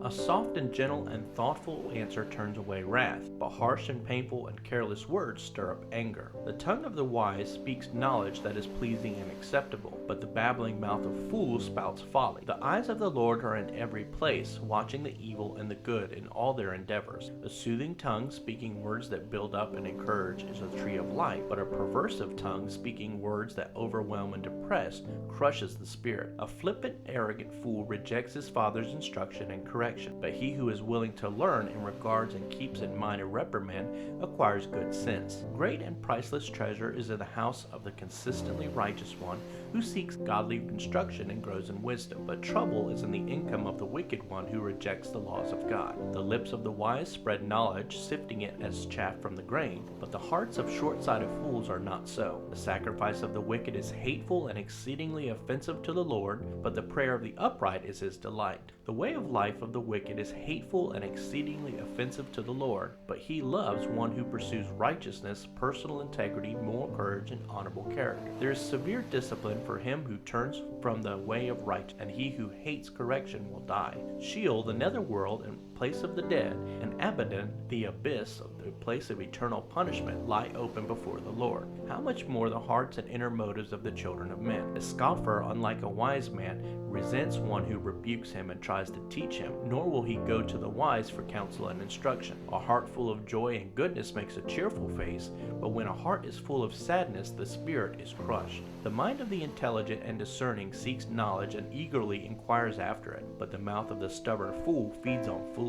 A soft and gentle and thoughtful answer turns away wrath, but harsh and painful and careless words stir up anger. The tongue of the wise speaks knowledge that is pleasing and acceptable, but the babbling mouth of fools spouts folly. The eyes of the Lord are in every place, watching the evil and the good in all their endeavors. A soothing tongue speaking words that build up and encourage is a tree of life, but a perversive tongue speaking words that overwhelm and depress crushes the spirit. A flippant, arrogant fool rejects his father's instruction and correction, but he who is willing to learn and regards and keeps in mind a reprimand acquires good sense. Great and priceless treasure is in the house of the consistently righteous one who seeks godly instruction and grows in wisdom, but trouble is in the income of the wicked one who rejects the laws of God. The lips of the wise spread knowledge, sifting it as chaff from the grain, but the hearts of short-sighted fools are not so. The sacrifice of the wicked is hateful and exceedingly offensive to the Lord, but the prayer of the upright is his delight. The way of life of the wicked is hateful and exceedingly offensive to the Lord, but he loves one who pursues righteousness, personal integrity, moral courage, and honorable character. There is severe discipline for him who turns from the way of righteousness, and he who hates correction will die. Sheol, the netherworld, and place of the dead, and Abaddon, the abyss, the place of eternal punishment, lie open before the Lord. How much more the hearts and inner motives of the children of men? A scoffer, unlike a wise man, resents one who rebukes him and tries to teach him, nor will he go to the wise for counsel and instruction. A heart full of joy and goodness makes a cheerful face, but when a heart is full of sadness, the spirit is crushed. The mind of the intelligent and discerning seeks knowledge and eagerly inquires after it, but the mouth of the stubborn fool feeds on foolishness.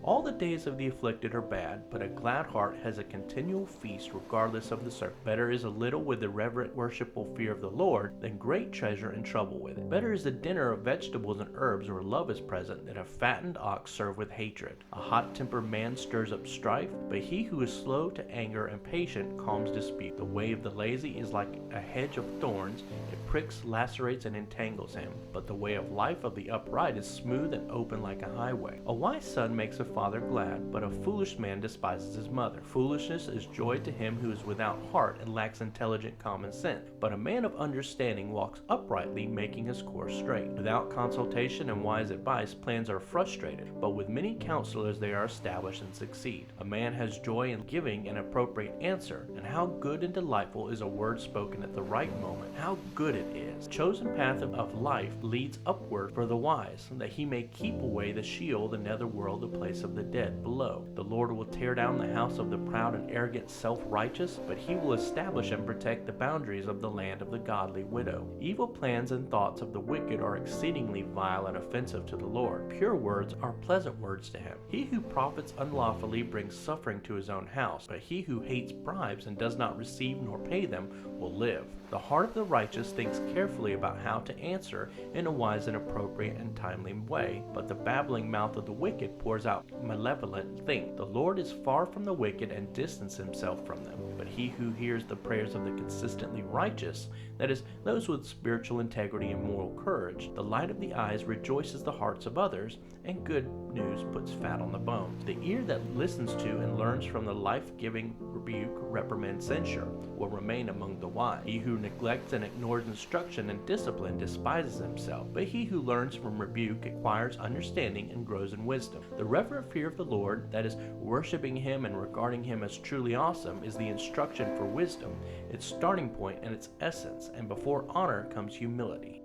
All the days of the afflicted are bad, but a glad heart has a continual feast regardless of the circumstance. Better is a little with the reverent worshipful fear of the Lord than great treasure and trouble with it. Better is a dinner of vegetables and herbs where love is present than a fattened ox served with hatred. A hot-tempered man stirs up strife, but he who is slow to anger and patient calms dispute. The way of the lazy is like a hedge of thorns. It pricks, lacerates, and entangles him, but the way of life of the upright is smooth and open like a highway. A wise son makes a father glad, but a foolish man despises his mother. Foolishness is joy to him who is without heart and lacks intelligent common sense, but a man of understanding walks uprightly, making his course straight. Without consultation and wise advice, plans are frustrated, but with many counselors they are established and succeed. A man has joy in giving an appropriate answer, and how good and delightful is a word spoken at the right moment. How good it is. The chosen path of life leads upward for the wise, that he may keep away the Sheol, the netherworld, the place of the dead below. The Lord will tear down the house of the proud and arrogant self-righteous, but he will establish and protect the boundaries of the land of the godly widow. Evil plans and thoughts of the wicked are exceedingly vile and offensive to the Lord. Pure words are pleasant words to him. He who profits unlawfully brings suffering to his own house, but he who hates bribes and does not receive nor pay them will live. The heart of the righteous thinks carefully about how to answer in a wise and appropriate and timely way, but the babbling mouth of the wicked pours out malevolent things. The Lord is far from the wicked and distances himself from them, but he who hears the prayers of the consistently righteous, that is, those with spiritual integrity and moral courage, the light of the eyes rejoices the hearts of others, and good news puts fat on the bones. The ear that listens to and learns from the life-giving rebuke, reprimand, censure will remain among the wise. He who neglects and ignores instruction and discipline despises himself, but he who learns from rebuke acquires understanding and grows in wisdom. The reverent fear of the Lord, that is, worshiping him and regarding him as truly awesome, is the instruction for wisdom, its starting point and its essence, and before honor comes humility.